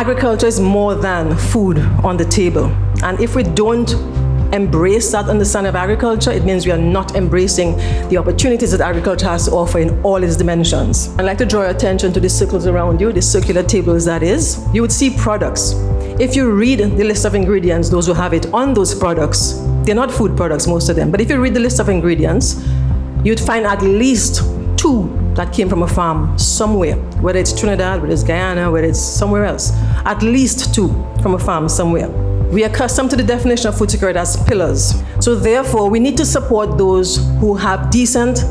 Agriculture is more than food on the table. And if we don't embrace that understanding of agriculture, it means we are not embracing the opportunities that agriculture has to offer in all its dimensions. I'd like to draw your attention to the circles around you, the circular tables that is. You would see products. If you read the list of ingredients, those who have it on those products, they're not food products, most of them, but if you read the list of ingredients, you'd find at least 2 that came from a farm somewhere, whether it's Trinidad, whether it's Guyana, whether it's somewhere else. At least 2 from a farm somewhere. We are accustomed to the definition of food security as pillars. So therefore, we need to support those who have decent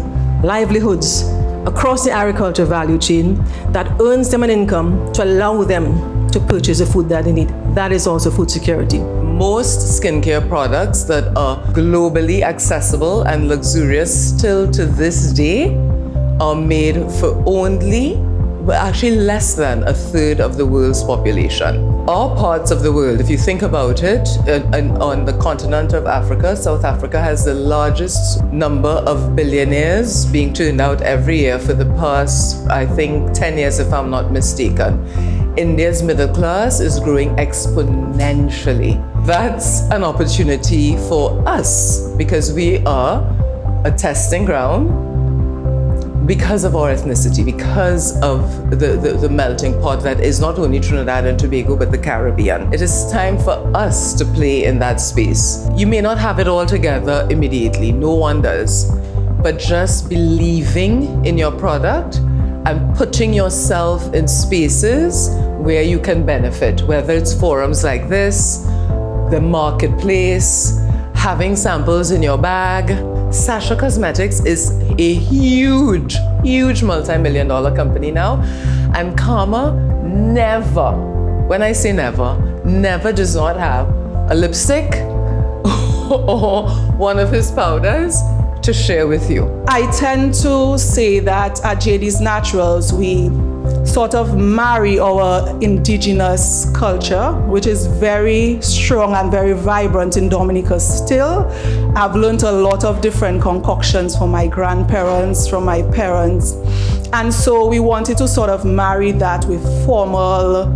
livelihoods across the agriculture value chain that earns them an income to allow them to purchase the food that they need. That is also food security. Most skincare products that are globally accessible and luxurious still to this day are made for actually less than a third of the world's population. Our parts of the world, if you think about it, on the continent of Africa, South Africa has the largest number of billionaires being turned out every year for the past, I think, 10 years, if I'm not mistaken. India's middle class is growing exponentially. That's an opportunity for us because we are a testing ground because of our ethnicity, because of the melting pot that is not only Trinidad and Tobago, but the Caribbean. It is time for us to play in that space. You may not have it all together immediately, no one does, but just believing in your product and putting yourself in spaces where you can benefit, whether it's forums like this, the marketplace, having samples in your bag. Sasha Cosmetics is a huge multi-million-dollar company now, and Karma never, when I say never does not have a lipstick or one of his powders to share with you. I tend to say that at JD's Naturals, we sort of marry our indigenous culture, which is very strong and very vibrant in Dominica still. I've learned a lot of different concoctions from my grandparents, from my parents. And so we wanted to sort of marry that with formal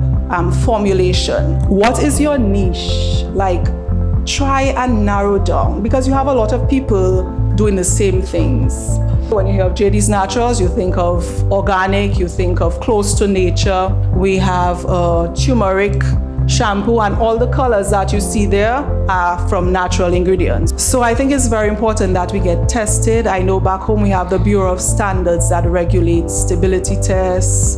formulation. What is your niche? Like, try and narrow down, because you have a lot of people doing the same things. When you hear of JD's Naturals, you think of organic, you think of close to nature. We have turmeric shampoo, and all the colors that you see there are from natural ingredients. So I think it's very important that we get tested. I know back home we have the Bureau of Standards that regulates stability tests,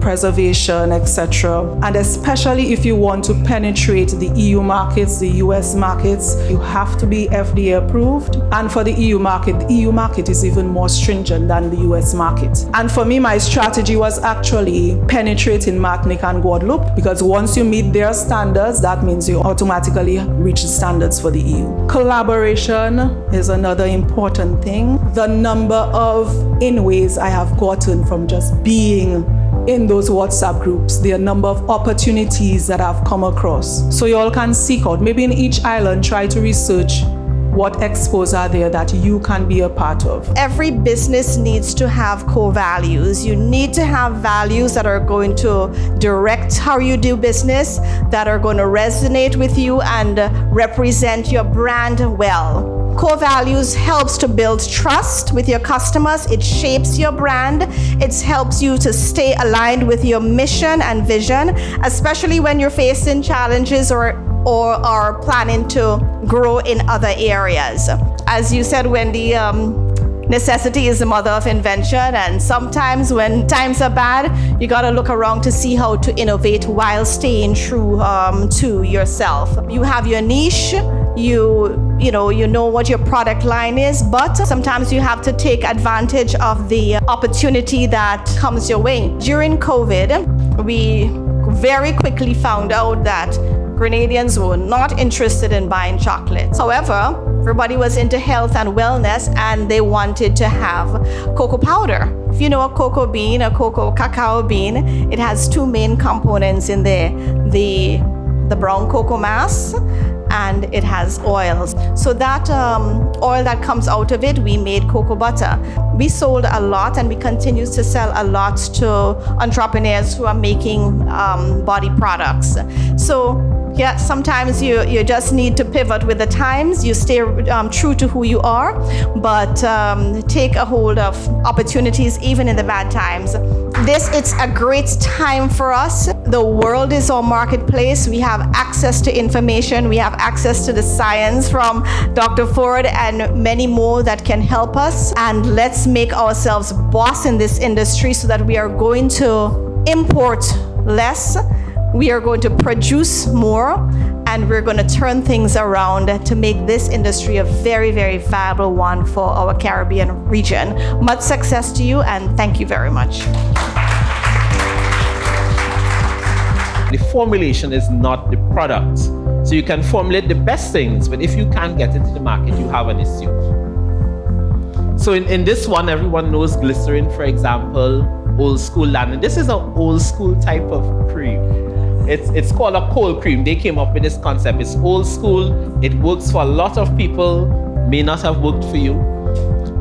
preservation, etc. And especially if you want to penetrate the EU markets, the US markets, you have to be FDA approved. And for the EU market is even more stringent than the US market. And for me, my strategy was actually penetrating Martinique and Guadeloupe, because once you meet their standards, that means you automatically reach the standards for the EU. Collaboration is another important thing. The number of in-ways I have gotten from just being in those WhatsApp groups, the number of opportunities that I've come across. So you all can seek out, maybe in each island, try to research what expos are there that you can be a part of. Every business needs to have core values. You need to have values that are going to direct how you do business, that are going to resonate with you and represent your brand well. Core values helps to build trust with your customers. It shapes your brand. It helps you to stay aligned with your mission and vision, especially when you're facing challenges or are planning to grow in other areas. As you said, Wendy, necessity is the mother of invention, and sometimes when times are bad, you gotta look around to see how to innovate while staying true to yourself. You have your niche, you know what your product line is, but sometimes you have to take advantage of the opportunity that comes your way. During COVID, we very quickly found out that Grenadians were not interested in buying chocolate. However, everybody was into health and wellness, and they wanted to have cocoa powder. If you know a cocoa bean, a cocoa cacao bean, it has two main components in there. The brown cocoa mass and it has oils. So that oil that comes out of it, we made cocoa butter. We sold a lot, and we continue to sell a lot to entrepreneurs who are making body products. So yeah, sometimes you just need to pivot with the times. You stay true to who you are, but take a hold of opportunities even in the bad times. It's a great time for us. The world is our marketplace. We have access to information. We have access to the science from Dr. Ford and many more that can help us. And let's make ourselves boss in this industry so that we are going to import less. We are going to produce more, and we're going to turn things around to make this industry a very, very viable one for our Caribbean region. Much success to you, and thank you very much. The formulation is not the product. So you can formulate the best things, but if you can't get it to the market, you have an issue. So in this one, everyone knows glycerin, for example, old school land. This is an old school type of cream. It's called a cold cream. They came up with this concept. It's old school. It works for a lot of people. May not have worked for you.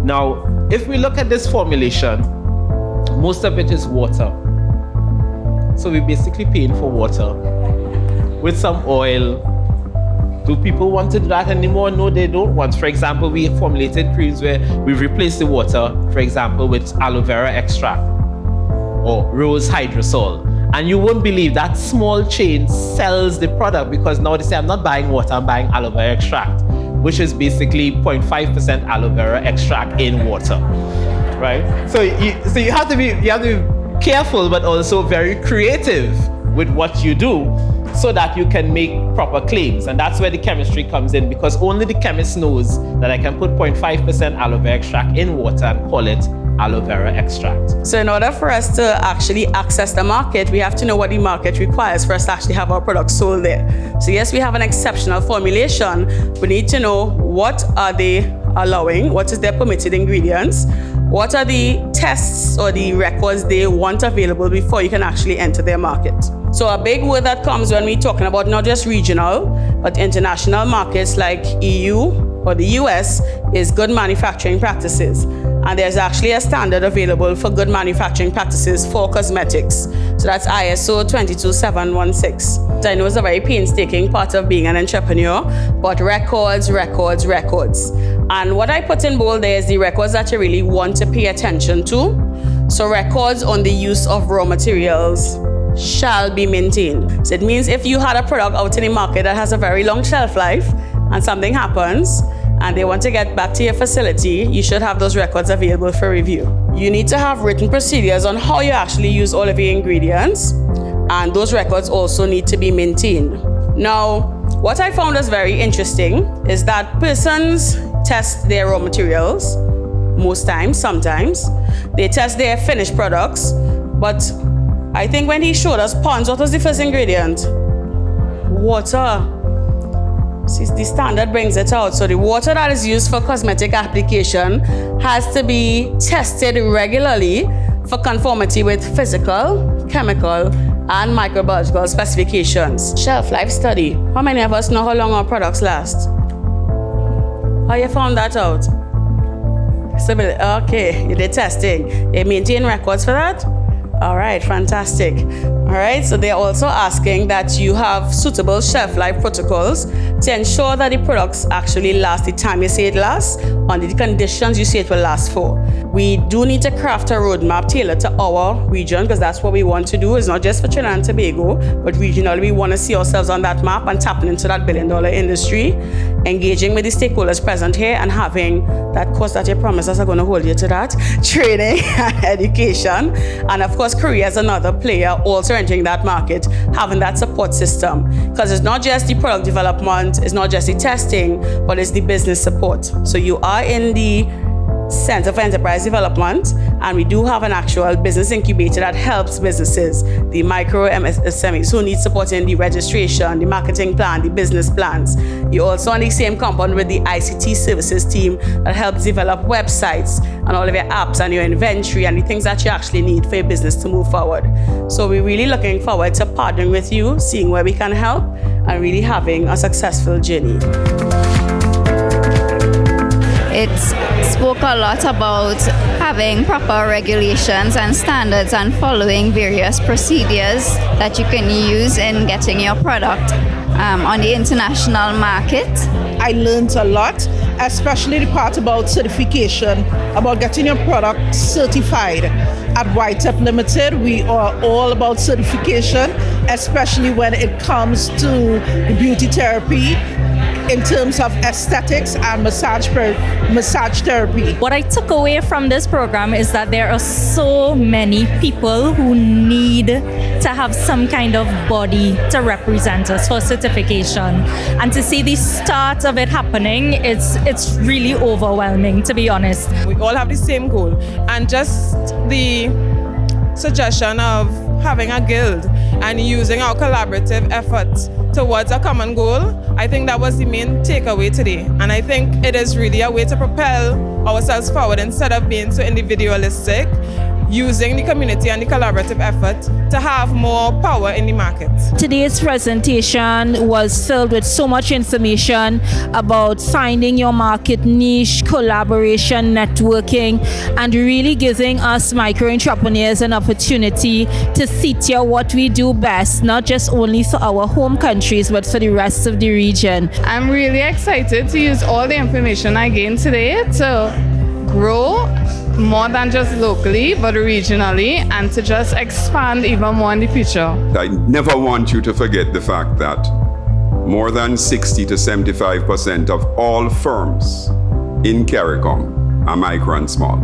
Now, if we look at this formulation, most of it is water. So we're basically paying for water with some oil. Do people want to do that anymore? No, they don't want. For example, we formulated creams where we've replaced the water, for example, with aloe vera extract or rose hydrosol. And you won't believe that small chain sells the product, because now they say, I'm not buying water, I'm buying aloe vera extract, which is basically 0.5% aloe vera extract in water, right? So you have to be careful, but also very creative with what you do so that you can make proper claims. And that's where the chemistry comes in, because only the chemist knows that I can put 0.5% aloe vera extract in water and call it aloe vera extract. So in order for us to actually access the market, we have to know what the market requires for us to actually have our products sold there. So yes, we have an exceptional formulation. We need to know what are they allowing, what is their permitted ingredients, what are the tests or the records they want available before you can actually enter their market. So a big word that comes when we're talking about not just regional, but international markets like EU or the US is good manufacturing practices. And there's actually a standard available for good manufacturing practices for cosmetics. So that's ISO 22716. I know it's a very painstaking part of being an entrepreneur, but records. And what I put in bold there is the records that you really want to pay attention to. So records on the use of raw materials shall be maintained. So it means if you had a product out in the market that has a very long shelf life and something happens and they want to get back to your facility, you should have those records available for review. You need to have written procedures on how you actually use all of your ingredients, and those records also need to be maintained. Now, what I found is very interesting is that persons test their raw materials, most times, sometimes. They test their finished products, but I think when he showed us ponds, what was the first ingredient? Water. See, the standard brings it out. So the water that is used for cosmetic application has to be tested regularly for conformity with physical, chemical, and microbiological specifications. Shelf life study. How many of us know how long our products last? How you found that out? Okay, you did testing. They maintain records for that? All right, fantastic. All right, so they're also asking that you have suitable shelf life protocols to ensure that the products actually last the time you say it lasts, under the conditions you say it will last for. We do need to craft a roadmap tailored to our region, because that's what we want to do. It's not just for Trinidad and Tobago, but regionally we want to see ourselves on that map and tapping into that billion-dollar industry, engaging with the stakeholders present here, and having that course that you promised us are going to hold you to that, training and education, and of course Korea is another player also entering that market, having that support system, because it's not just the product development, it's not just the testing, but it's the business support. So you are in the Center for Enterprise Development, and we do have an actual business incubator that helps businesses, the micro MSMEs who need support in the registration, the marketing plan, the business plans. You're also on the same compound with the ICT services team that helps develop websites and all of your apps and your inventory and the things that you actually need for your business to move forward. So we're really looking forward to partnering with you, seeing where we can help, and really having a successful journey. It spoke a lot about having proper regulations and standards and following various procedures that you can use in getting your product on the international market. I learned a lot, especially the part about certification, about getting your product certified. At YTEP Limited, we are all about certification, especially when it comes to beauty therapy, in terms of aesthetics and massage therapy. What I took away from this program is that there are so many people who need to have some kind of body to represent us for certification. And to see the start of it happening, it's really overwhelming, to be honest. We all have the same goal, and just the suggestion of having a guild and using our collaborative efforts towards a common goal, I think that was the main takeaway today. And I think it is really a way to propel ourselves forward instead of being so individualistic, using the community and the collaborative effort to have more power in the market. Today's presentation was filled with so much information about finding your market niche, collaboration, networking, and really giving us micro entrepreneurs an opportunity to feature what we do best, not just only for our home countries, but for the rest of the region. I'm really excited to use all the information I gained today to grow more than just locally, but regionally, and to just expand even more in the future. I never want you to forget the fact that more than 60 to 75% of all firms in CARICOM are micro and small.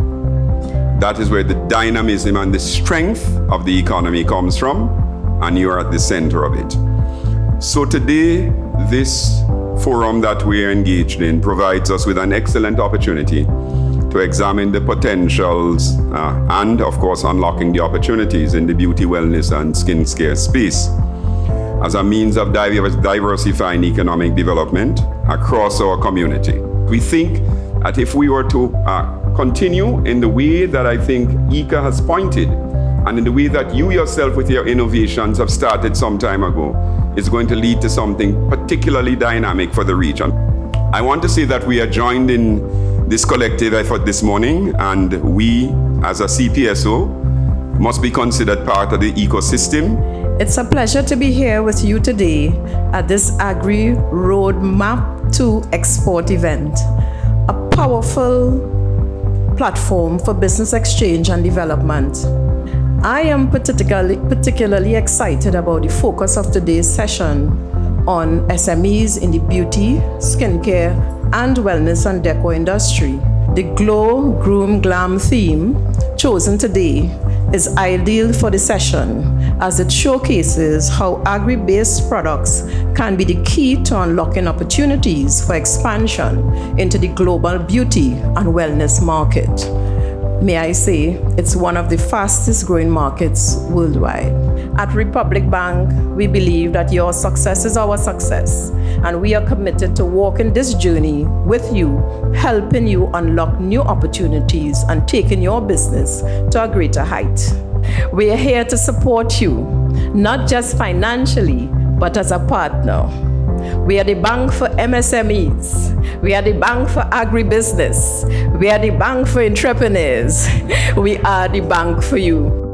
That is where the dynamism and the strength of the economy comes from, and you are at the center of it. So today, this forum that we are engaged in provides us with an excellent opportunity to examine the potentials and, of course, unlocking the opportunities in the beauty, wellness, and skincare space as a means of diversifying economic development across our community. We think that if we were to continue in the way that I think IICA has pointed, and in the way that you yourself with your innovations have started some time ago, it's going to lead to something particularly dynamic for the region. I want to say that we are joined in this collective effort this morning, and we, as a CPSO, must be considered part of the ecosystem. It's a pleasure to be here with you today at this Agri Roadmap to Export event, a powerful platform for business exchange and development. I am particularly excited about the focus of today's session on SMEs in the beauty, skincare, and wellness and decor industry. The Glow, Groom, Glam theme chosen today is ideal for the session as it showcases how agri-based products can be the key to unlocking opportunities for expansion into the global beauty and wellness market. May I say, it's one of the fastest growing markets worldwide. At Republic Bank, we believe that your success is our success, and we are committed to walking this journey with you, helping you unlock new opportunities and taking your business to a greater height. We are here to support you, not just financially, but as a partner. We are the bank for MSMEs. We are the bank for agribusiness. We are the bank for entrepreneurs. We are the bank for you.